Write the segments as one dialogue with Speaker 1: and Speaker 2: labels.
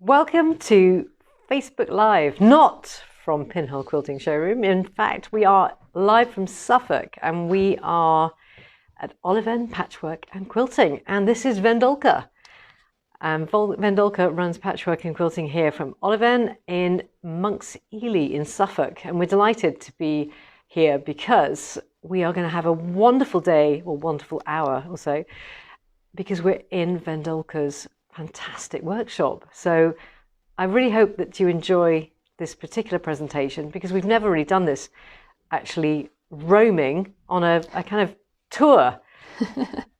Speaker 1: Welcome to Facebook Live, not from Pinhole Quilting Showroom. In fact, we are live from Suffolk and we are at OliVen, Patchwork and Quilting. And this is Vendulka. Vendulka runs Patchwork and Quilting here from OliVen in Monks Ely in Suffolk. And we're delighted to be here because we are going to have a wonderful day, or wonderful hour or so, because we're in Vendulka's fantastic workshop. So I really hope that you enjoy this particular presentation, because we've never really done this actually roaming on a kind of tour.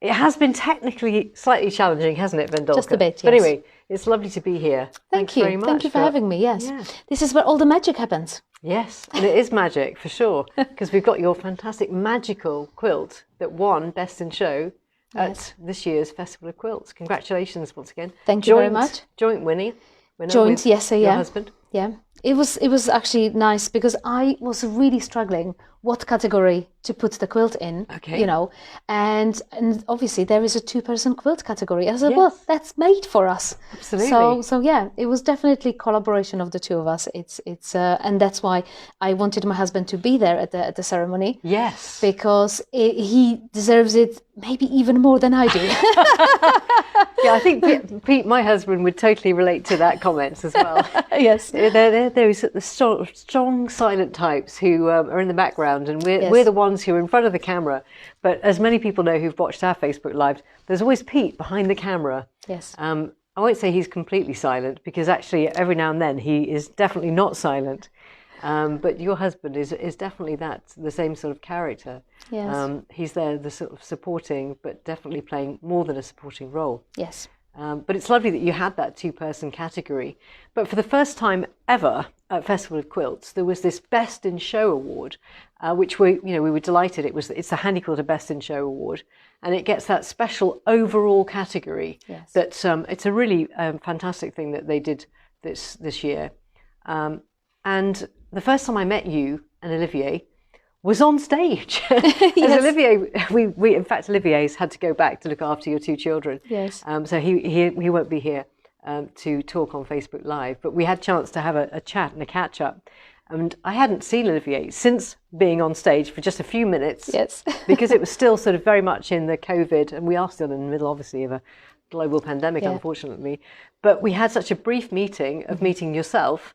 Speaker 1: It has been technically slightly challenging, hasn't it, Vendulka?
Speaker 2: Just a bit, yes.
Speaker 1: But anyway, it's lovely to be here. Thanks very much.
Speaker 2: Thank you for having me, yes. Yeah. This is where all the magic happens.
Speaker 1: Yes, and it is magic for sure, because we've got your fantastic magical quilt that won Best in Show at this year's Festival of Quilts. Congratulations once again.
Speaker 2: Thank you very much.
Speaker 1: Joint winner.
Speaker 2: Joint, yes,
Speaker 1: your husband.
Speaker 2: Yeah, it was actually nice because I was really struggling what category to put the quilt in, you know, and obviously there is a 2-person quilt category. I said, yes. Well, that's made for us.
Speaker 1: Absolutely.
Speaker 2: So yeah, it was definitely collaboration of the two of us. It's and that's why I wanted my husband to be there at the ceremony.
Speaker 1: Yes,
Speaker 2: because he deserves it maybe even more than I do.
Speaker 1: Yeah, I think Pete, my husband, would totally relate to that comment as well.
Speaker 2: Yes,
Speaker 1: they're those the strong silent types who are in the background, and we're the ones who are in front of the camera. But as many people know who've watched our Facebook Live, there's always Pete behind the camera.
Speaker 2: Yes.
Speaker 1: I won't say he's completely silent, because actually every now and then he is definitely not silent. But your husband is definitely the same sort of character.
Speaker 2: Yes.
Speaker 1: He's there, the sort of supporting, but definitely playing more than a supporting role.
Speaker 2: Yes.
Speaker 1: But it's lovely that you had that 2-person category. But for the first time ever at Festival of Quilts, there was this Best in Show award, which we were delighted. It's the Handy Quilter Best in Show award, and it gets that special overall category.
Speaker 2: Yes.
Speaker 1: That it's a really fantastic thing that they did this year. And the first time I met you and Olivier was on stage. As Olivier, we in fact, Olivier's had to go back to look after your 2 children.
Speaker 2: Yes.
Speaker 1: So he won't be here to talk on Facebook Live, but we had a chance to have a chat and a catch up. And I hadn't seen Olivier since being on stage for just a few minutes.
Speaker 2: Yes.
Speaker 1: Because it was still sort of very much in the COVID, and we are still in the middle, obviously, of a global pandemic, unfortunately. But we had such a brief meeting of meeting yourself.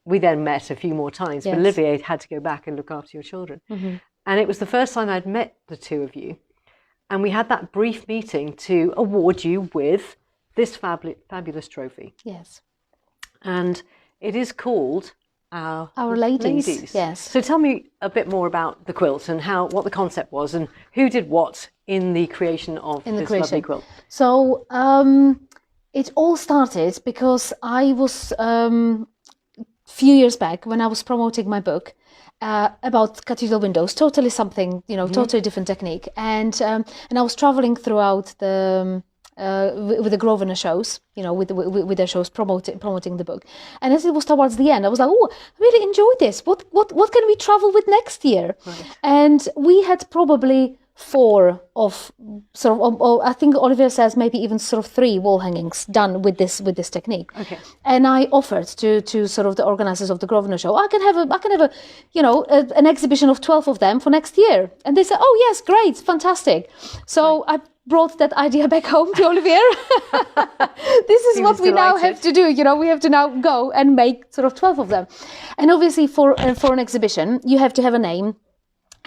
Speaker 1: We then met a few more times, but Olivier had to go back and look after your children. Mm-hmm. And it was the first time I'd met the 2 of you. And we had that brief meeting to award you with this fabulous trophy.
Speaker 2: Yes.
Speaker 1: And it is called Our
Speaker 2: Ladies. Yes.
Speaker 1: So tell me a bit more about the quilt and what the concept was and who did what in the creation of this lovely quilt.
Speaker 2: So it all started because I was... few years back, when I was promoting my book about cathedral windows, totally something, totally different technique, and I was traveling throughout with the Grosvenor shows, with their shows promoting the book, and as it was towards the end, I was like, oh, I really enjoyed this. What can we travel with next year? Right. And we had probably 4 of sort of, I think Olivier says maybe even sort of 3 wall hangings done with this technique.
Speaker 1: Okay.
Speaker 2: And I offered to sort of the organizers of the Grosvenor show, I can have an exhibition of 12 of them for next year. And they said, oh yes, great, fantastic. So I brought that idea back home to Olivier. This is what we now have to do. We have to now go and make sort of 12 of them. And obviously for an exhibition, you have to have a name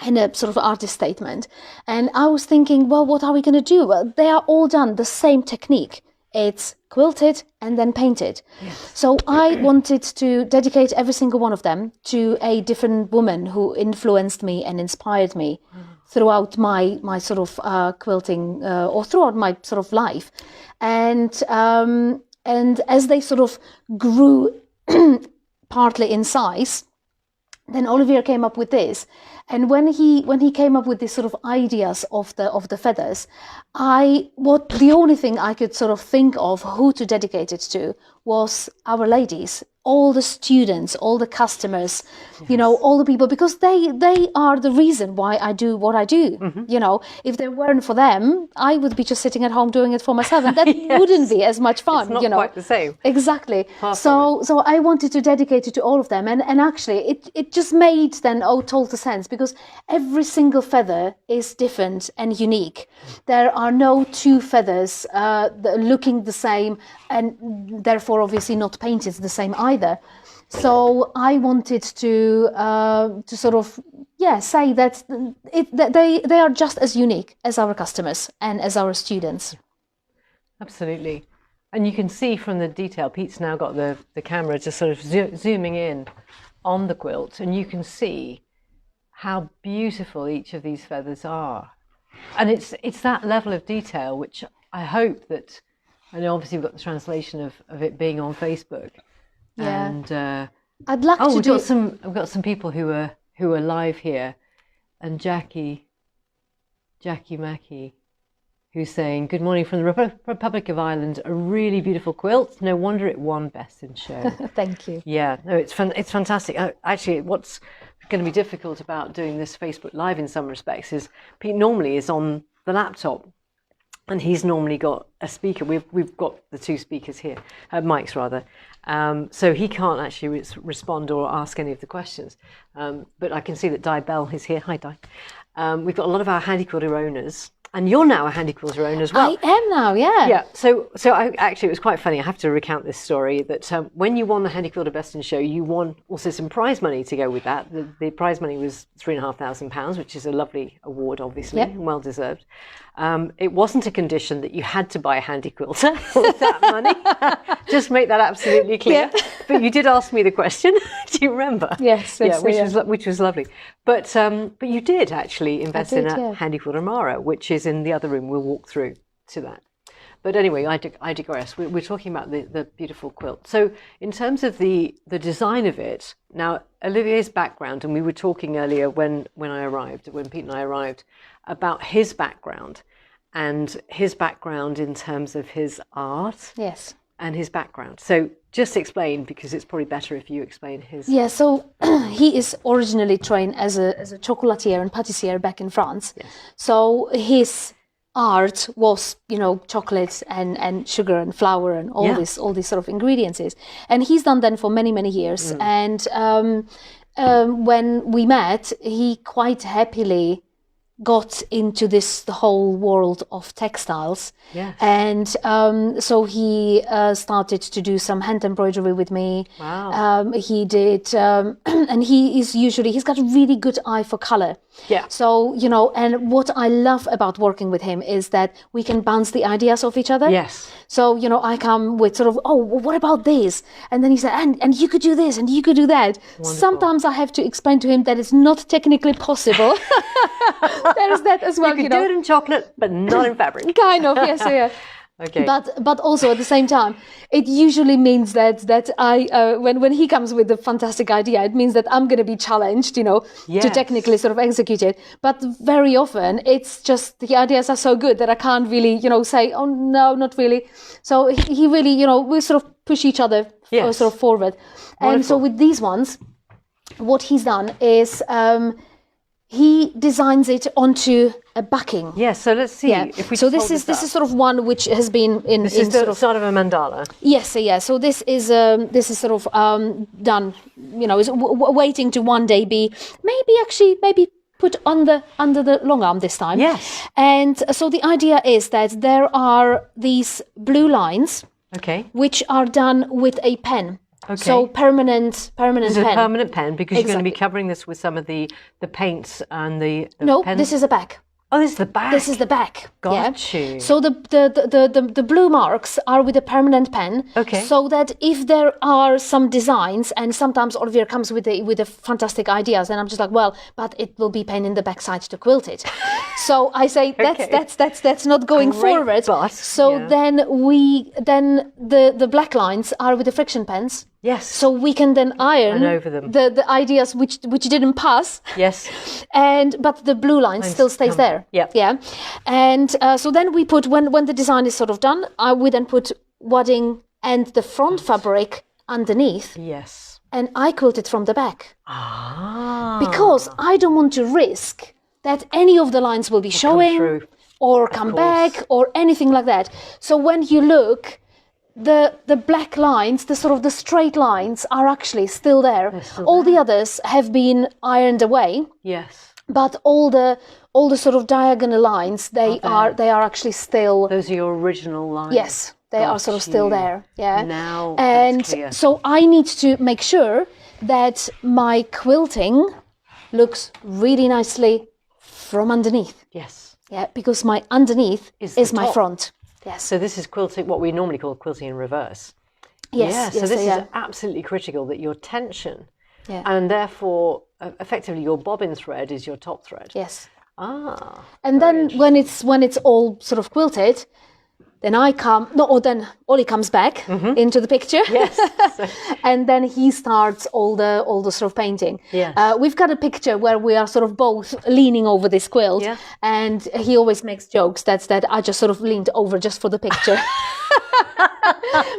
Speaker 2: and a sort of artist statement. And I was thinking, well, what are we going to do? Well, they are all done the same technique. It's quilted and then painted. Yes. So I wanted to dedicate every single one of them to a different woman who influenced me and inspired me throughout my sort of quilting or throughout my sort of life. And as they sort of grew partly in size, then Olivier came up with this. And when he came up with these sort of ideas of the feathers, the only thing I could sort of think of who to dedicate it to was Our Ladies, all the students, all the customers, you know, all the people, because they are the reason why I do what I do. You know, if they weren't for them, I would be just sitting at home doing it for myself, and that wouldn't be as much fun.
Speaker 1: It's not
Speaker 2: you know,
Speaker 1: quite the same.
Speaker 2: Exactly. So I wanted to dedicate it to all of them, and actually it just made then total sense, because every single feather is different and unique. There are no two feathers looking the same, and therefore obviously not painted the same either. So I wanted to sort of say that they are just as unique as our customers and as our students.
Speaker 1: Absolutely. And you can see from the detail, Pete's now got the camera just sort of zooming in on the quilt, and you can see how beautiful each of these feathers are. And it's that level of detail which I hope that, I know obviously we've got the translation of it being on Facebook.
Speaker 2: Yeah.
Speaker 1: And
Speaker 2: I'd like to do.
Speaker 1: We've got some people who are live here, and Jackie Mackie, who's saying, "Good morning from the Republic of Ireland. A really beautiful quilt. No wonder it won Best in Show."
Speaker 2: Thank you.
Speaker 1: Yeah, no, it's fantastic. Actually, what's going to be difficult about doing this Facebook Live in some respects is Pete normally is on the laptop, and he's normally got a speaker. We've got the two speakers here, mics rather. So he can't actually respond or ask any of the questions. But I can see that Di Bell is here. Hi, Di. We've got a lot of our handy quilter owners. And you're now a handy quilter owner as well.
Speaker 2: I am now, yeah.
Speaker 1: Yeah. So actually, it was quite funny. I have to recount this story that when you won the Handy Quilter Best in Show, you won also some prize money to go with that. The prize money was £3,500, which is a lovely award, obviously, and well deserved. It wasn't a condition that you had to buy a handy quilter with that money. Just make that absolutely clear. Yeah. But you did ask me the question. Do you remember?
Speaker 2: Yes.
Speaker 1: Yeah, which was lovely. But you did actually invest in a Handy Quilter Mara, which is in the other room. We'll walk through to that. But anyway, I digress. We're talking about the beautiful quilt. So in terms of the design of it, now Olivier's background, and we were talking earlier when Pete and I arrived, about his background and his background in terms of his art.
Speaker 2: Yes.
Speaker 1: And his background. So just explain, because it's probably better if you explain his.
Speaker 2: Yeah, so he is originally trained as a chocolatier and patissier back in France.
Speaker 1: Yes.
Speaker 2: So his art was, chocolate and sugar and flour and all these sort of ingredients. And he's done that for many, many years. And when we met, he quite happily got into the whole world of textiles.
Speaker 1: Yes.
Speaker 2: And so he started to do some hand embroidery with me.
Speaker 1: Wow.
Speaker 2: He did, and he's got a really good eye for color.
Speaker 1: Yeah.
Speaker 2: So, and what I love about working with him is that we can bounce the ideas off each other.
Speaker 1: Yes.
Speaker 2: So, I come with sort of, what about this? And then he said, and you could do this and you could do that.
Speaker 1: Wonderful.
Speaker 2: Sometimes I have to explain to him that it's not technically possible. There's that as well.
Speaker 1: You could do it in chocolate, but not in fabric.
Speaker 2: Kind of, yes, yeah.
Speaker 1: Okay.
Speaker 2: But also at the same time, it usually means that I when he comes with a fantastic idea, it means that I'm going to be challenged, to technically sort of execute it. But very often it's just the ideas are so good that I can't really, say, oh no, not really. So he really, we sort of push each other sort of forward.
Speaker 1: Wonderful.
Speaker 2: And so with these ones, what he's done is he designs it onto a backing.
Speaker 1: Yes, so let's see. If we
Speaker 2: so this is sort of one which has been in.
Speaker 1: This is the sort of a mandala.
Speaker 2: Yes, yeah. So this is sort of done. Is waiting to one day be maybe put under the long arm this time.
Speaker 1: Yes.
Speaker 2: And so the idea is that there are these blue lines.
Speaker 1: Okay.
Speaker 2: Which are done with a pen.
Speaker 1: Okay.
Speaker 2: So permanent pen.
Speaker 1: This is a permanent pen, because you're going to be covering this with some of the paints and the
Speaker 2: No,
Speaker 1: pens.
Speaker 2: this is a back.
Speaker 1: Oh, this is the back.
Speaker 2: This is the back.
Speaker 1: Got you.
Speaker 2: So the blue marks are with a permanent pen.
Speaker 1: Okay.
Speaker 2: So that if there are some designs, and sometimes Olivier comes with a fantastic ideas, and I'm just like, well, but it will be pain in the backside to quilt it. So I say that's not going forward.
Speaker 1: But,
Speaker 2: so then the black lines are with the friction pens.
Speaker 1: Yes.
Speaker 2: So we can then iron
Speaker 1: over them
Speaker 2: the ideas which didn't pass.
Speaker 1: Yes.
Speaker 2: But the blue line still stays there.
Speaker 1: Yep.
Speaker 2: Yeah. And so then we put, when the design is sort of done, we then put wadding and the front fabric underneath,
Speaker 1: Yes.
Speaker 2: and I quilted from the back.
Speaker 1: Ah.
Speaker 2: Because I don't want to risk that any of the lines will be showing
Speaker 1: through.
Speaker 2: or come back or anything like that. So when you look, the black lines, the sort of the straight lines are actually still there. All the others have been ironed away.
Speaker 1: Yes.
Speaker 2: But all the sort of diagonal lines, they are actually still.
Speaker 1: Those are your original lines.
Speaker 2: Yes, they are sort of still there. Yeah.
Speaker 1: Now
Speaker 2: and
Speaker 1: that's clear.
Speaker 2: so I need to make sure that my quilting looks really nicely from underneath.
Speaker 1: Yes.
Speaker 2: Yeah, because my underneath is my
Speaker 1: top.
Speaker 2: front. Yes.
Speaker 1: So this is quilting, what we normally call quilting in reverse.
Speaker 2: Yes.
Speaker 1: Yeah.
Speaker 2: Yes,
Speaker 1: So this is absolutely critical that your tension, and therefore effectively your bobbin thread is your top thread.
Speaker 2: Yes.
Speaker 1: Ah.
Speaker 2: And then when it's all sort of quilted, then then Ollie comes back into the picture.
Speaker 1: Yes.
Speaker 2: And then he starts all the sort of painting.
Speaker 1: Yes.
Speaker 2: We've got a picture where we are sort of both leaning over this quilt, and he always makes jokes that I just sort of leaned over just for the picture.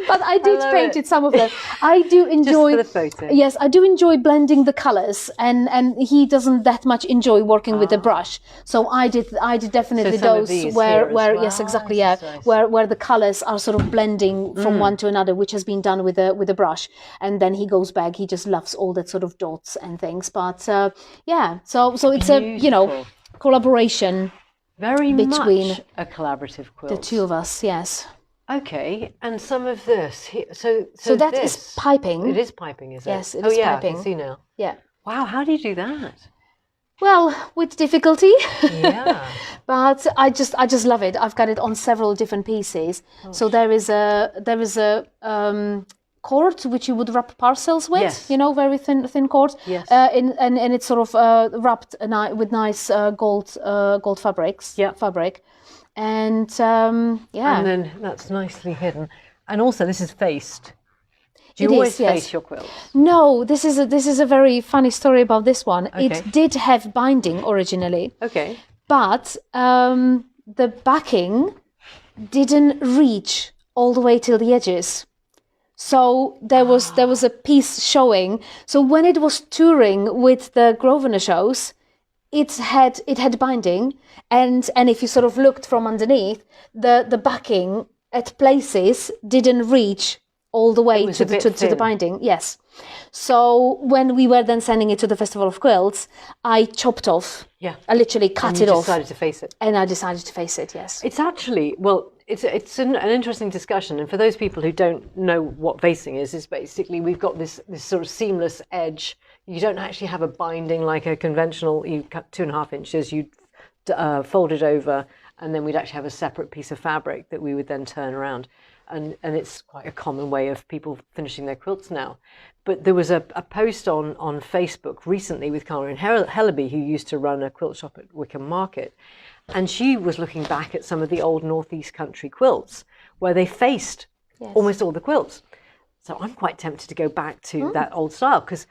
Speaker 2: But I did paint some of them. I do enjoy
Speaker 1: just for the photo.
Speaker 2: Yes, I do enjoy blending the colours, and he doesn't that much enjoy working with the brush. So I did definitely
Speaker 1: some of
Speaker 2: those
Speaker 1: these
Speaker 2: where
Speaker 1: here as well.
Speaker 2: yes, exactly,
Speaker 1: Nice,
Speaker 2: yeah,
Speaker 1: nice.
Speaker 2: where the colours are sort of blending from one to another, which has been done with a brush. And then he goes back. He just loves all that sort of dots and things. But so it's
Speaker 1: Beautiful.
Speaker 2: a collaboration
Speaker 1: Very
Speaker 2: between
Speaker 1: much a collaborative quilt.
Speaker 2: the two of us. Yes.
Speaker 1: Okay, and some of this here. So
Speaker 2: that
Speaker 1: this
Speaker 2: is piping.
Speaker 1: It is piping, is it?
Speaker 2: Yes, it
Speaker 1: oh
Speaker 2: is
Speaker 1: yeah,
Speaker 2: piping.
Speaker 1: I can see now.
Speaker 2: Yeah.
Speaker 1: Wow, how do you do that?
Speaker 2: Well, with difficulty.
Speaker 1: Yeah.
Speaker 2: But I just love it. I've got it on several different pieces. So there is a cord which you would wrap parcels with.
Speaker 1: Yes.
Speaker 2: Very thin cord.
Speaker 1: Yes.
Speaker 2: And it's sort of wrapped with nice gold fabrics.
Speaker 1: Yeah.
Speaker 2: Fabric. And
Speaker 1: And then that's nicely hidden. And also this is faced. Do you always face your quilt?
Speaker 2: No, this is a very funny story about this one.
Speaker 1: Okay.
Speaker 2: It did have binding originally.
Speaker 1: Okay.
Speaker 2: But the backing didn't reach all the way till the edges. So there was a piece showing. So when it was touring with the Grosvenor shows, it had binding, and if you sort of looked from underneath, the backing at places didn't reach all the way to the binding. Yes. So when we were then sending it to the Festival of Quilts, I chopped off.
Speaker 1: Yeah.
Speaker 2: I literally cut it off.
Speaker 1: Decided to face it.
Speaker 2: And I decided to face it. Yes.
Speaker 1: It's actually, well, it's an interesting discussion. And for those people who don't know what facing is basically we've got this sort of seamless edge. You don't actually have a binding like a conventional, you cut 2.5 inches, you'd fold it over, and then we'd actually have a separate piece of fabric that we would then turn around. And it's quite a common way of people finishing their quilts now. But there was a post on Facebook recently with Caroline Hellaby, who used to run a quilt shop at Wickham Market. And she was looking back at some of the old Northeast country quilts where they faced almost all the quilts. So I'm quite tempted to go back to that old style, because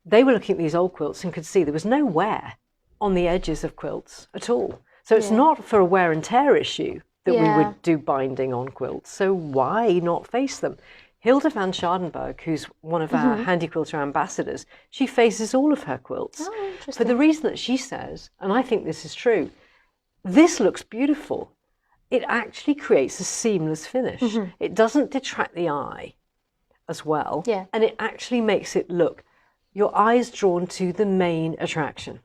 Speaker 1: they were looking at these old quilts and could see there was no wear on the edges of quilts at all. So it's not for a wear and tear issue that we would do binding on quilts. So why not face them? Hilda van Schadenberg, who's one of our Handy Quilter ambassadors, she faces all of her quilts.
Speaker 2: Oh, interesting.
Speaker 1: For the reason that she says, and I think this is true, this looks beautiful. It actually creates a seamless finish. It doesn't detract the eye as well.
Speaker 2: Yeah.
Speaker 1: And it actually makes it look, your eye's drawn to the main attraction.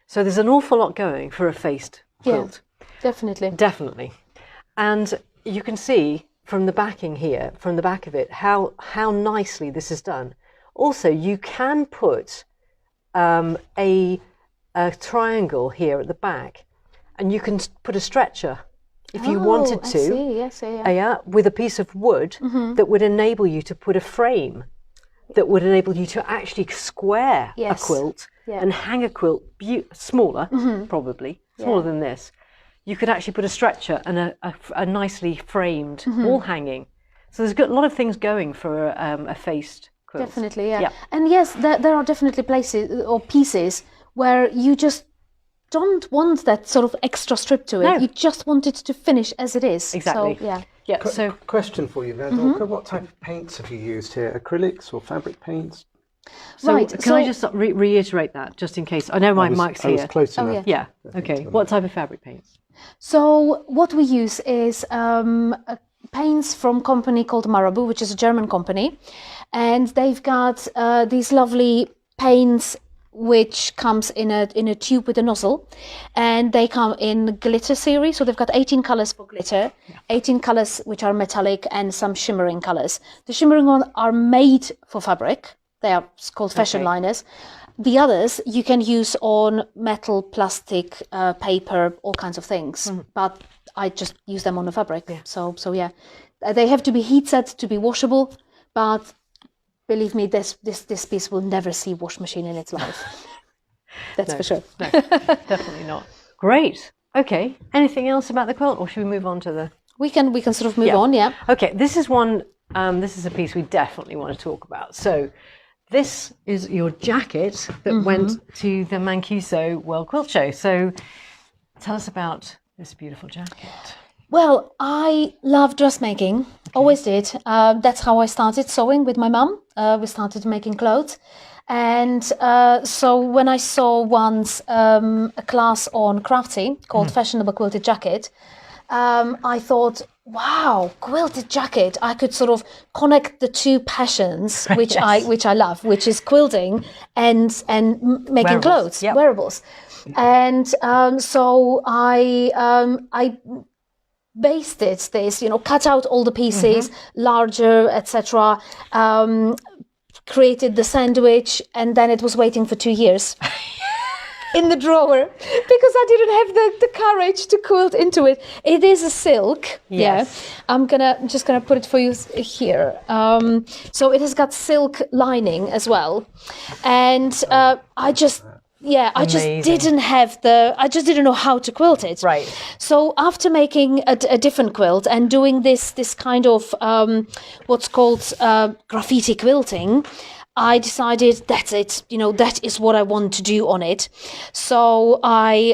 Speaker 1: So there's an awful lot going for a faced quilt.
Speaker 2: Definitely.
Speaker 1: Definitely. And you can see from the backing here, from the back of it, how nicely this is done. Also, you can put a triangle here at the back, and you can put a stretcher if you wanted to.
Speaker 2: I see.
Speaker 1: With a piece of wood that would enable you to put a frame that would enable you to actually square a quilt and hang a quilt smaller, probably smaller than this. You could actually put a stretcher and a nicely framed wall hanging. So there's a lot of things going for a faced quilt.
Speaker 2: Definitely, yeah. And yes, there are definitely places or pieces where you just don't want that sort of extra strip to it.
Speaker 1: No.
Speaker 2: You just want it to finish as it is.
Speaker 1: Exactly.
Speaker 2: So, yeah.
Speaker 1: Yeah. So
Speaker 3: Question for you, Vendulka. What type of paints have you used here? Acrylics or fabric paints?
Speaker 2: Right.
Speaker 1: Can I just reiterate that, just in case? I know my mic's
Speaker 3: I was
Speaker 1: here.
Speaker 3: close enough.
Speaker 1: Yeah. Okay. What type of fabric paints?
Speaker 2: So what we use is paints from a company called Wearable, which is a German company, and they've got these lovely paints which comes in a tube with a nozzle, and they come in glitter series. So they've got 18 colors for glitter, 18 colors which are metallic, and some shimmering colors. The shimmering ones are made for fabric. They are called fashion liners. The others you can use on metal, plastic, paper, all kinds of things. But I just use them on the fabric. Yeah. So yeah, they have to be heat set to be washable. But believe me, this piece will never see wash machine in its life. That's for sure.
Speaker 1: No, definitely not. Great. Okay. Anything else about the quilt, or should we move on to the?
Speaker 2: We can sort of move on. Yeah.
Speaker 1: Okay. This is one. This is a piece we definitely want to talk about. So. This is your jacket that went to the Mancuso Quilt Show. So tell us about this beautiful jacket.
Speaker 2: Well, I love dressmaking, always did. That's how I started sewing with my mum. We started making clothes. And so when I saw once a class on crafting called Fashionable Quilted Jacket, I thought, wow, quilted jacket. I could sort of connect the two passions, which I love, which is quilting and making clothes, wearables. And so I basted this, cut out all the pieces, larger, etc. Created the sandwich, and then it was waiting for 2 years. In the drawer, because I didn't have the courage to quilt into it. It is a silk. Yes. Yeah. I'm just gonna put it for you here. So it has got silk lining as well, and I just didn't know how to quilt it.
Speaker 1: Right.
Speaker 2: So after making a different quilt and doing this kind of what's called graffiti quilting, I decided that's it. That is what I want to do on it. So I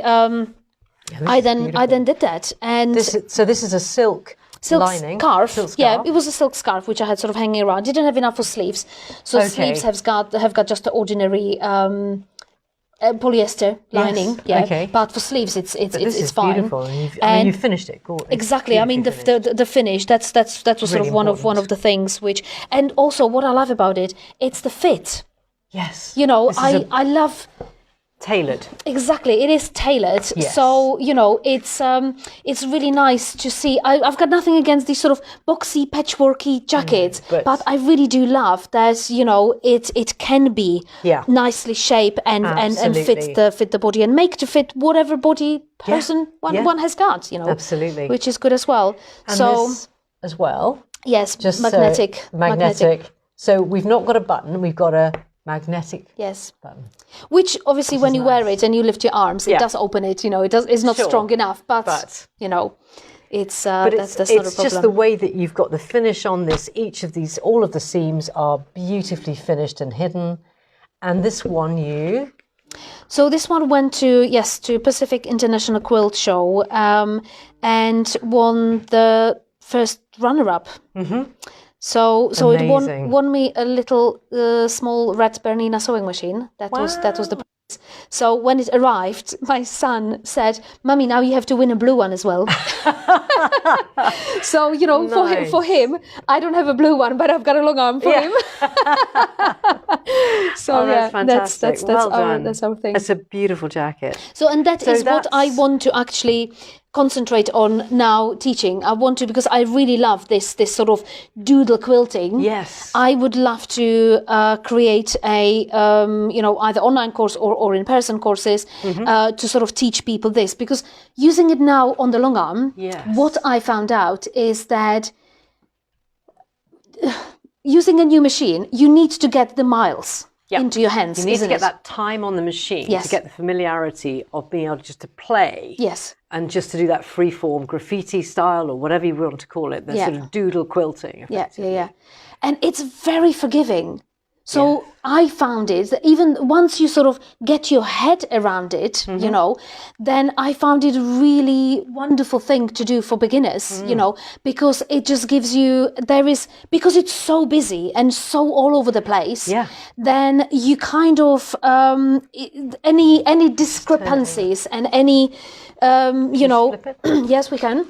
Speaker 2: then did that. And
Speaker 1: this is a silk lining
Speaker 2: scarf.
Speaker 1: Silk scarf.
Speaker 2: Yeah, it was a silk scarf which I had sort of hanging around. Didn't have enough for sleeves, so sleeves have got just the ordinary polyester lining. Yeah,
Speaker 1: okay.
Speaker 2: But for sleeves, it's fine.
Speaker 1: Beautiful, and you finished it. Gorgeous.
Speaker 2: Exactly. I mean, the finish. That was
Speaker 1: really
Speaker 2: sort of one of the things which, and also what I love about it, it's the fit.
Speaker 1: Yes.
Speaker 2: I love.
Speaker 1: Tailored.
Speaker 2: Exactly, it is tailored.
Speaker 1: Yes.
Speaker 2: So it's really nice to see. I've got nothing against these sort of boxy, patchworky jackets, but I really do love that. It can be nicely shaped and fit the body and make to fit whatever body person one has got.
Speaker 1: Absolutely,
Speaker 2: which is good as well.
Speaker 1: And
Speaker 2: so
Speaker 1: this as well.
Speaker 2: Yes,
Speaker 1: just
Speaker 2: magnetic.
Speaker 1: So we've not got a button. We've got a magnetic button.
Speaker 2: Which obviously when you wear it and you lift your arms, it does open it, it's not strong enough, but it's that's not a problem.
Speaker 1: It's just the way that you've got the finish on this. All of the seams are beautifully finished and hidden. And this one
Speaker 2: So this one went to Pacific International Quilt Show and won the first runner-up. Mm-hmm. So
Speaker 1: Amazing.
Speaker 2: it won me a little small red Bernina sewing machine. That was the prize. So when it arrived, my son said, "Mummy, now you have to win a blue one as well." So nice. for him, I don't have a blue one, but I've got a long arm for him. So
Speaker 1: that's fantastic.
Speaker 2: That's our thing.
Speaker 1: It's a beautiful jacket.
Speaker 2: So that is what I want to actually concentrate on now teaching. I want to, because I really love this sort of doodle quilting.
Speaker 1: Yes.
Speaker 2: I would love to create a either online course or in-person courses to sort of teach people this, because using it now on the long arm, what I found out is that using a new machine, you need to get the miles into your hands.
Speaker 1: You need to get that time on the machine to get the familiarity of being able just to play.
Speaker 2: Yes.
Speaker 1: And just to do that free-form graffiti style, or whatever you want to call it, the sort of doodle quilting.
Speaker 2: Yeah. And it's very forgiving. So I found it that even once you sort of get your head around it, you know, then I found it a really wonderful thing to do for beginners, you know, because it just gives you, because it's so busy and so all over the place, then you kind of, any discrepancies and any, you know, yes, we can.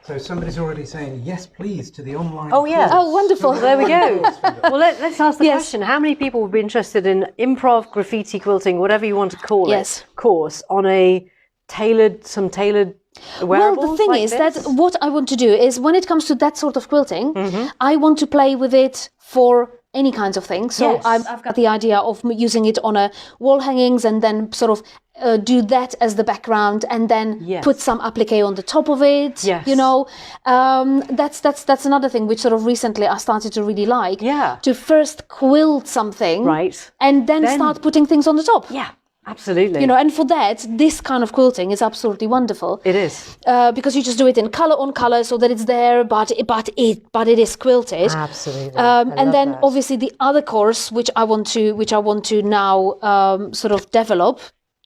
Speaker 3: So somebody's already saying yes, please, to the online.
Speaker 1: Oh yeah!
Speaker 2: Oh, wonderful!
Speaker 1: There we go. Well, let's ask the question: how many people would be interested in improv, graffiti quilting, whatever you want to call it, course on a tailored wearables?
Speaker 2: Well, the thing is that what I want to do is when it comes to that sort of quilting, I want to play with it for any kinds of things. So I've got the idea of using it on a wall hangings and then sort of do that as the background and then put some applique on the top of it. You know, that's another thing which sort of recently I started to really like. To first quilt something, and then start putting things on the top.
Speaker 1: Absolutely.
Speaker 2: You know, and for that, this kind of quilting is absolutely wonderful.
Speaker 1: It is.
Speaker 2: Because you just do it in colour on colour so that it's there, but it is quilted.
Speaker 1: Absolutely.
Speaker 2: And then obviously the other course which I want to now sort of develop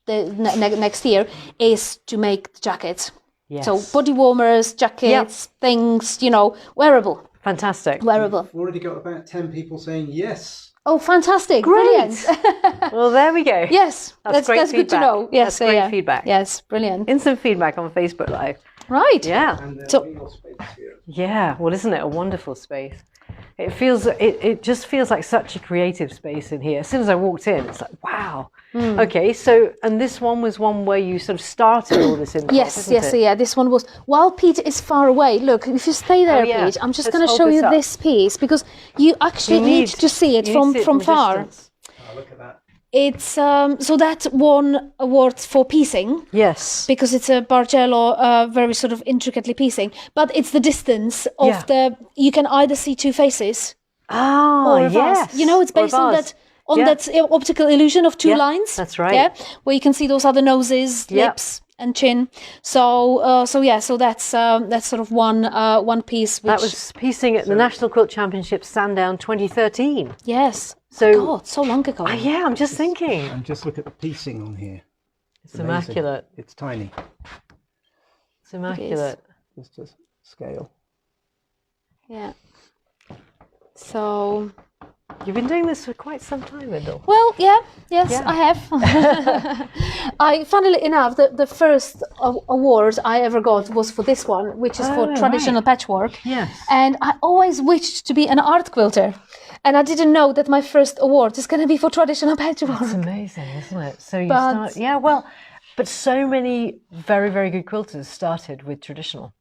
Speaker 2: next year is to make the jackets. So body warmers, jackets, things, you know, wearable.
Speaker 1: Fantastic.
Speaker 2: Wearable.
Speaker 3: We've already got about 10 people saying yes.
Speaker 2: Oh, fantastic.
Speaker 1: Great.
Speaker 2: Brilliant.
Speaker 1: Well, there we go.
Speaker 2: Yes,
Speaker 1: that's
Speaker 2: good to know. Yes,
Speaker 1: that's great feedback.
Speaker 2: Yes, brilliant.
Speaker 1: Instant feedback on Facebook Live.
Speaker 2: Right.
Speaker 1: Yeah.
Speaker 3: And real space here.
Speaker 1: Yeah. Well, isn't it a wonderful space? It just feels like such a creative space in here. As soon as I walked in, it's like, wow. Okay, so, and this one was one where you sort of started all this in.
Speaker 2: Yes. This one was, while Pete is far away, look, if you stay there, Pete, I'm just going to show you this piece because you actually need to see it from far.
Speaker 3: Oh, look at that.
Speaker 2: It's, so that won awards for piecing.
Speaker 1: Yes.
Speaker 2: Because it's a Bargello, very sort of intricately piecing, but it's the distance of you can either see two faces. Or a vase. You know, it's based on that optical illusion of two lines.
Speaker 1: That's right.
Speaker 2: Yeah, where you can see those other noses, lips, and chin. So that's sort of one piece. Which,
Speaker 1: that was piecing at the National Quilt Championships Sandown 2013.
Speaker 2: Yes.
Speaker 1: So
Speaker 2: God, so long ago.
Speaker 1: Yeah, I'm just thinking.
Speaker 3: And just look at the piecing on here.
Speaker 1: It's immaculate.
Speaker 3: It's tiny.
Speaker 1: It's immaculate.
Speaker 3: Just to scale.
Speaker 2: Yeah. So.
Speaker 1: You've been doing this for quite some time, Vendel.
Speaker 2: Well, yes, I have. Funnily enough, the first award I ever got was for this one, which is for traditional patchwork.
Speaker 1: Yes.
Speaker 2: And I always wished to be an art quilter. And I didn't know that my first award is going to be for traditional patchwork.
Speaker 1: That's amazing, isn't it? So but so many very, very good quilters started with traditional.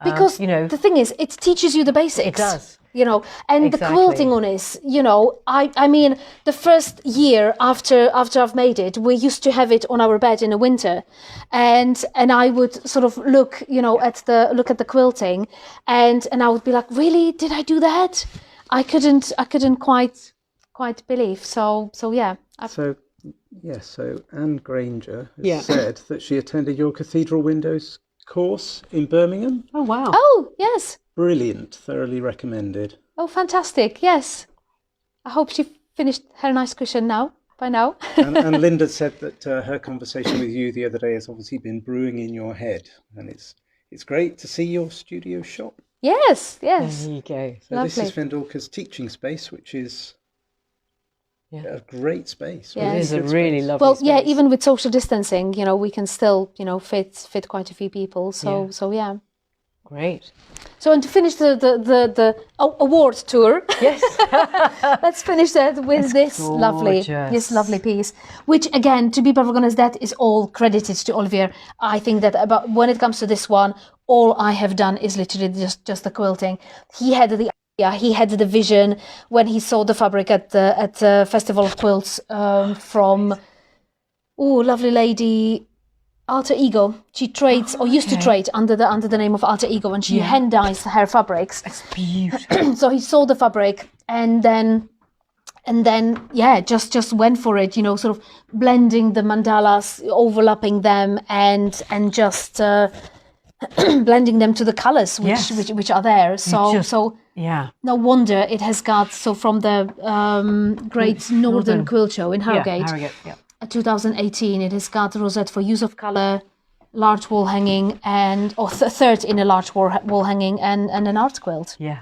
Speaker 2: Because the thing is, it teaches you the basics. It does. You know, and the quilting on is, you know, I mean, the first year after I've made it, we used to have it on our bed in the winter, and I would sort of look at the quilting, and I would be like, really, did I do that? I couldn't quite believe. So yeah. So
Speaker 3: Anne Granger has said that she attended your Cathedral Windows course in Birmingham.
Speaker 1: Oh wow.
Speaker 2: Oh yes.
Speaker 3: Brilliant, thoroughly recommended.
Speaker 2: Oh, fantastic! Yes, I hope she finished her nice cushion by now.
Speaker 3: and Linda said that her conversation with you the other day has obviously been brewing in your head, and it's great to see your studio shop.
Speaker 2: Yes.
Speaker 1: There you go.
Speaker 3: So lovely. This is Vendulka's teaching space, which is a great space.
Speaker 1: It is a really lovely space.
Speaker 2: Well, yeah, even with social distancing, we can still, fit quite a few people. So yeah.
Speaker 1: Great.
Speaker 2: So, and to finish the award tour,
Speaker 1: yes,
Speaker 2: let's finish that with this lovely piece. Which, again, to be perfectly honest, that is all credited to Olivier. I think that when it comes to this one, all I have done is literally just the quilting. He had the idea, he had the vision when he saw the fabric at the Festival of Quilts from lovely lady. Alter Ego. She trades or used to trade under the name of Alter Ego, and she hand dyes her fabrics.
Speaker 1: It's beautiful.
Speaker 2: So he saw the fabric and then just went for it. Sort of blending the mandalas, overlapping them, and just blending them to the colors which are there. So
Speaker 1: Yeah.
Speaker 2: No wonder it has got, so from the Great Northern Quilt Show in Harrogate,
Speaker 1: Harrogate, yeah.
Speaker 2: 2018, it has got a rosette for use of colour, large wall hanging, and third in a large wall hanging, and an art quilt.
Speaker 1: Yeah.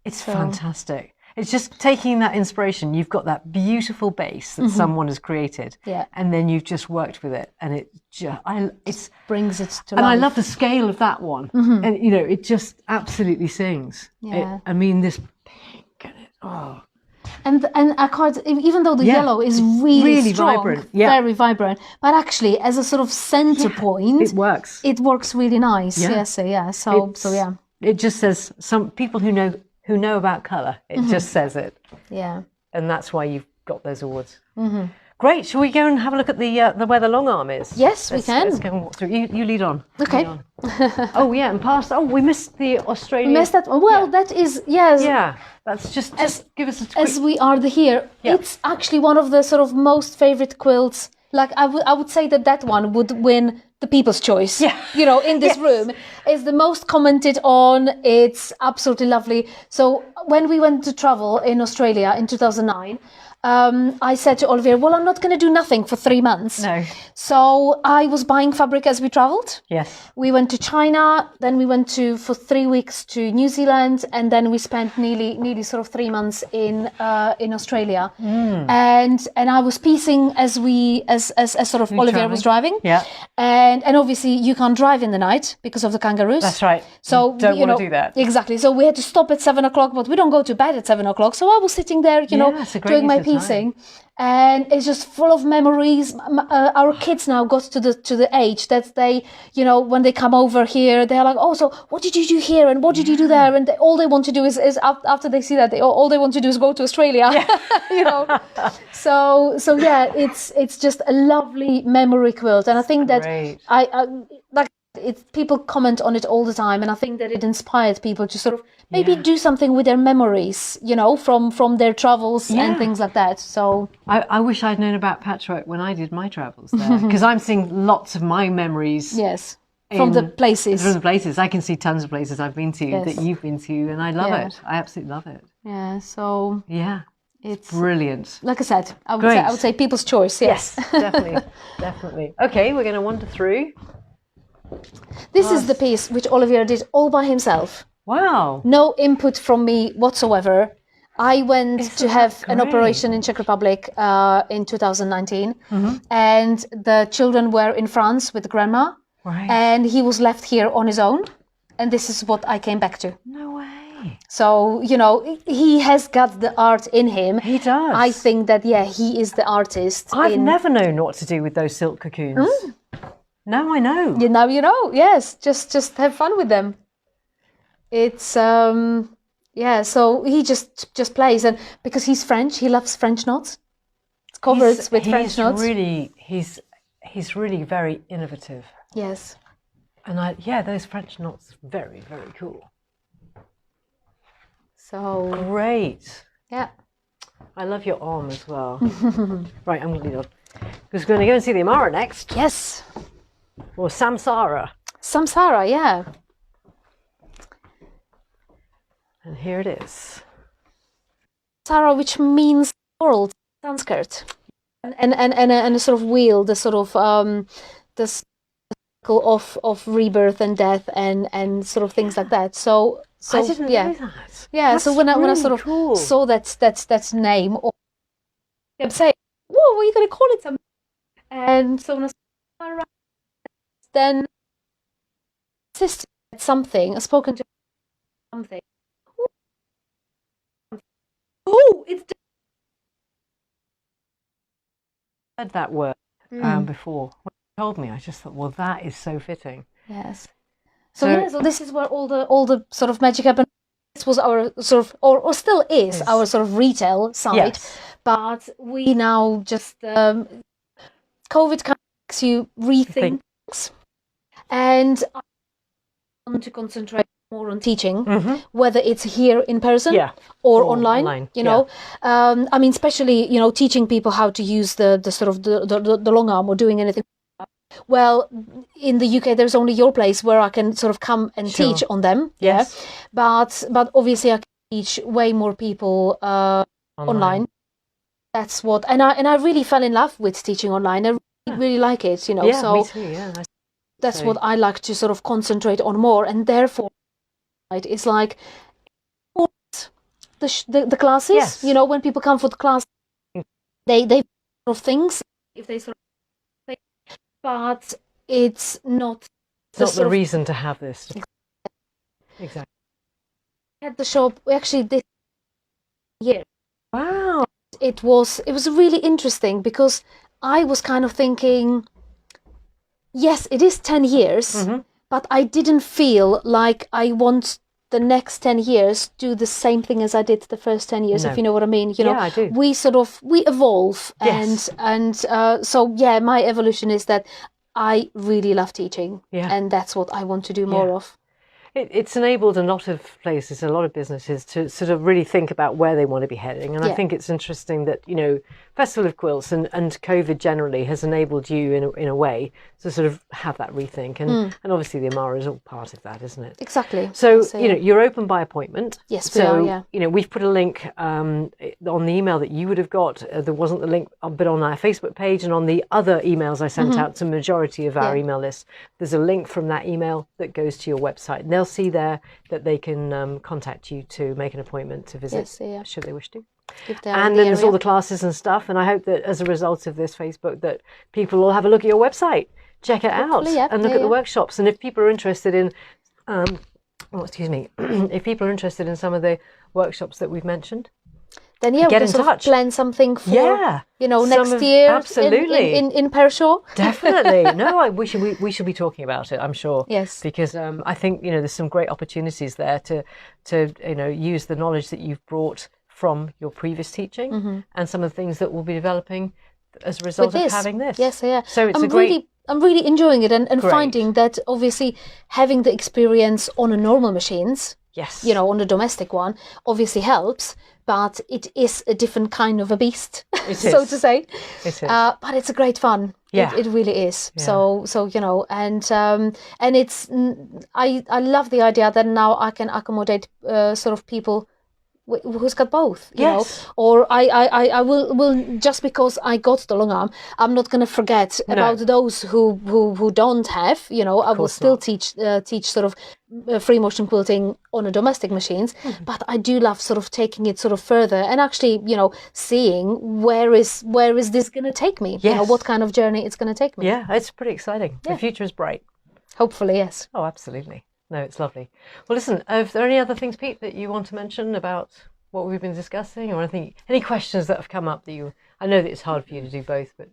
Speaker 1: It's fantastic. It's just taking that inspiration. You've got that beautiful base that someone has created, and then you've just worked with it, and it
Speaker 2: brings it to life.
Speaker 1: And I love the scale of that one, and you know, it just absolutely sings.
Speaker 2: Yeah.
Speaker 1: I mean, this pink and it,
Speaker 2: and I can't, even though the yellow is really strong,
Speaker 1: vibrant,
Speaker 2: very vibrant, but actually as a sort of center point,
Speaker 1: it works.
Speaker 2: It works really nice. Yeah. So yeah.
Speaker 1: It just says, some people who know about colour, it just says it.
Speaker 2: Yeah.
Speaker 1: And that's why you've got those awards. Great. Shall we go and have a look at the where the long arm is?
Speaker 2: Yes, we can.
Speaker 1: Let's go and walk through. You lead on.
Speaker 2: Okay.
Speaker 1: Lead on. Oh yeah, and past. Oh, we missed the Australian.
Speaker 2: We missed that one. Well, that is, yes.
Speaker 1: Yeah, that's just give us a quick.
Speaker 2: As we are here, it's actually one of the sort of most favourite quilts. Like I would say that one would win the People's Choice. Yeah. You know, in this room, is the most commented on. It's absolutely lovely. So when we went to travel in Australia in 2009. I said to Olivier, well, I'm not going to do nothing for 3 months.
Speaker 1: No.
Speaker 2: So I was buying fabric as we travelled.
Speaker 1: Yes.
Speaker 2: We went to China, then we went for 3 weeks to New Zealand, and then we spent nearly sort of 3 months in Australia. And I was piecing as sort of Olivier was driving.
Speaker 1: Yeah.
Speaker 2: And obviously you can't drive in the night because of the kangaroos.
Speaker 1: That's right.
Speaker 2: So
Speaker 1: you don't want to do that.
Speaker 2: Exactly. So we had to stop at 7 o'clock, but we don't go to bed at 7 o'clock. So I was sitting there, doing my piecing, and it's just full of memories. Our kids now got to the age that they, when they come over here, they're like, oh, so what did you do here and what did you do there? And all they want to do is after they see that, all they want to do is go to Australia. So yeah, it's just a lovely memory quilt, and I think that people comment on it all the time, and I think that it inspired people to sort of maybe do something with their memories, from their travels and things like that. So
Speaker 1: I wish I'd known about patchwork when I did my travels there, because I'm seeing lots of my memories.
Speaker 2: Yes, from the places.
Speaker 1: From the places. I can see tons of places I've been to that you've been to, and I love it. I absolutely love it.
Speaker 2: Yeah. So
Speaker 1: yeah.
Speaker 2: It's
Speaker 1: brilliant.
Speaker 2: Like I said, I would say People's Choice. Yes,
Speaker 1: definitely. Okay, we're going to wander through.
Speaker 2: This is the piece which Olivier did all by himself.
Speaker 1: Wow.
Speaker 2: No input from me whatsoever. I went to have an operation in Czech Republic in 2019, and the children were in France with grandma, and he was left here on his own, and this is what I came back to.
Speaker 1: No way.
Speaker 2: So, he has got the art in him.
Speaker 1: He does.
Speaker 2: I think that, he is the artist.
Speaker 1: I've never known what to do with those silk cocoons. Now I know.
Speaker 2: Now you know, yes. Just have fun with them. It's, so he just plays. And because he's French, he loves French knots. It's covered with French knots.
Speaker 1: He's really very innovative.
Speaker 2: Yes.
Speaker 1: And those French knots, very, very cool.
Speaker 2: So
Speaker 1: great.
Speaker 2: Yeah.
Speaker 1: I love your arm as well. Right, I'm going to lead on. Because we're going to go and see the Amara next.
Speaker 2: Yes.
Speaker 1: Or Samsara.
Speaker 2: Samsara, yeah.
Speaker 1: And here it is.
Speaker 2: Sara, which means world, Sanskrit. And a sort of wheel, the sort of the cycle of rebirth and death and sort of things like that. So
Speaker 1: I didn't know that.
Speaker 2: Yeah,
Speaker 1: That's
Speaker 2: so when I sort of
Speaker 1: cool.
Speaker 2: saw that name, I kept saying, whoa, what are you going to call it? And so when I saw then sister said something, I've spoken to something. Oh, it's
Speaker 1: I heard that word before. When you told me, I just thought, well, that is so fitting.
Speaker 2: Yes. So this is where all the sort of magic happened. This was our sort of, or still is our sort of retail side, but we now just COVID kind of makes you rethink things, and I want to concentrate more on teaching, whether it's here in person or online. I mean, especially teaching people how to use the sort of the long arm or doing anything. Well, in the UK, there's only your place where I can sort of come and
Speaker 1: Sure.
Speaker 2: teach on them.
Speaker 1: Yes.
Speaker 2: Yeah. But obviously I can teach way more people online. That's what, and I really fell in love with teaching online. I really like it, you know.
Speaker 1: Yeah,
Speaker 2: so
Speaker 1: me too. Yeah.
Speaker 2: that's what I like to sort of concentrate on more, and therefore, right, it's like the classes.
Speaker 1: Yes.
Speaker 2: You know, when people come for the class, they sort of things if they sort of, but it's not.
Speaker 1: It's not the reason to have this. Exactly.
Speaker 2: At the shop, actually, this year.
Speaker 1: Wow.
Speaker 2: It was really interesting because I was kind of thinking, yes, it is 10 years, but I didn't feel like I want the next 10 years do the same thing as I did the first 10 years, if you know what I mean. You know,
Speaker 1: I do.
Speaker 2: we evolve,
Speaker 1: Yes.
Speaker 2: and so yeah, my evolution is that I really love teaching, and that's what I want to do more of.
Speaker 1: It's enabled a lot of places, a lot of businesses to sort of really think about where they want to be heading. And I think it's interesting that, you know, Festival of Quilts and COVID generally has enabled you in a way to sort of have that rethink. And obviously the Amara is all part of that, isn't it?
Speaker 2: Exactly.
Speaker 1: So, you know, you're open by appointment.
Speaker 2: Yes, we are, yeah.
Speaker 1: You know, we've put a link on the email that you would have got. There wasn't the link, but on our Facebook page and on the other emails I sent out to the majority of our email list, there's a link from that email that goes to your website. And they'll see there that they can contact you to make an appointment to visit, should they wish to. And then there's all the classes and stuff. And I hope that as a result of this Facebook, that people will have a look at your website, check it out, and look at the workshops. And if people are interested in, if people are interested in some of the workshops that we've mentioned,
Speaker 2: then
Speaker 1: get
Speaker 2: we
Speaker 1: in
Speaker 2: can sort
Speaker 1: touch.
Speaker 2: of plan something for you know, next year.
Speaker 1: Absolutely.
Speaker 2: in Pershore.
Speaker 1: Definitely. No, we should be talking about it, I'm sure.
Speaker 2: Yes.
Speaker 1: Because I think, you know, there's some great opportunities there to you know, use the knowledge that you've brought from your previous teaching and some of the things that we'll be developing as a result of having this.
Speaker 2: Yes, yeah.
Speaker 1: So it's
Speaker 2: I'm really enjoying it and finding that obviously having the experience on a normal machines, you know, on the domestic one, obviously helps, but it is a different kind of a beast, so to say.
Speaker 1: It is.
Speaker 2: But it's a great fun.
Speaker 1: Yeah.
Speaker 2: It really is. Yeah. So you know, and it's I love the idea that now I can accommodate sort of people who's got both, you know, or I will just because I got the long arm, I'm not going to forget about those who don't have, you know. I will still teach sort of free motion quilting on a domestic machines, but I do love sort of taking it sort of further and actually, you know, seeing where is this going to take me, you know, what kind of journey it's going to take me.
Speaker 1: Yeah, it's pretty exciting. The future is bright.
Speaker 2: Hopefully, yes.
Speaker 1: Oh, absolutely. No, it's lovely. Well, listen, are there any other things, Pete, that you want to mention about what we've been discussing, or anything, any questions that have come up that you? I know that it's hard for you to do both, but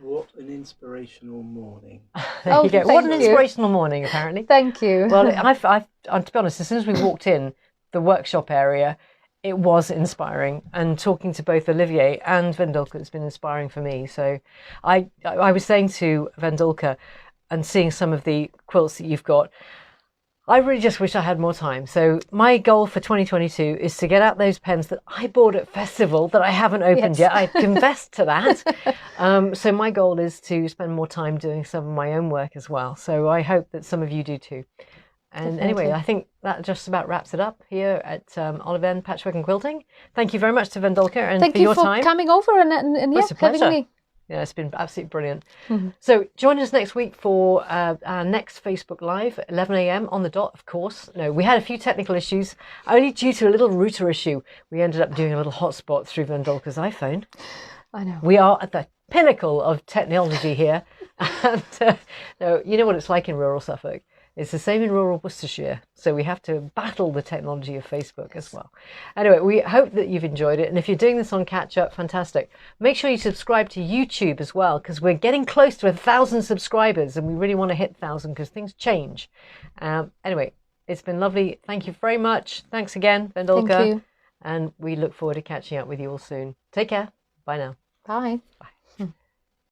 Speaker 3: what an inspirational morning!
Speaker 1: There you go. What an inspirational morning, apparently.
Speaker 2: Thank you.
Speaker 1: Well, to be honest, as soon as we walked in the workshop area, it was inspiring, and talking to both Olivier and Vendulka has been inspiring for me. So, I was saying to Vendulka, and seeing some of the quilts that you've got, I really just wish I had more time. So my goal for 2022 is to get out those pens that I bought at Festival that I haven't opened yet. I confessed to that. So my goal is to spend more time doing some of my own work as well. So I hope that some of you do too. And anyway, I think that just about wraps it up here at OliVen Patchwork and Quilting. Thank you very much to Vendulka and for your time.
Speaker 2: Thank you for coming over and
Speaker 1: It's a pleasure.
Speaker 2: having me.
Speaker 1: Yeah, it's been absolutely brilliant. So join us next week for our next Facebook Live at 11 a.m. on the dot, of course. No, we had a few technical issues, only due to a little router issue. We ended up doing a little hotspot through Vendulka's iPhone.
Speaker 2: I know.
Speaker 1: We are at the pinnacle of technology here. And no, you know what it's like in rural Suffolk. It's the same in rural Worcestershire, so we have to battle the technology of Facebook as well. Anyway, we hope that you've enjoyed it, and if you're doing this on catch up, fantastic. Make sure you subscribe to YouTube as well, because we're getting close to 1,000 subscribers, and we really want to hit 1,000 because things change. Anyway, it's been lovely. Thank you very much. Thanks again, Vendulka.
Speaker 2: Thank you.
Speaker 1: And we look forward to catching up with you all soon. Take care. Bye now.
Speaker 2: Bye.
Speaker 1: Bye.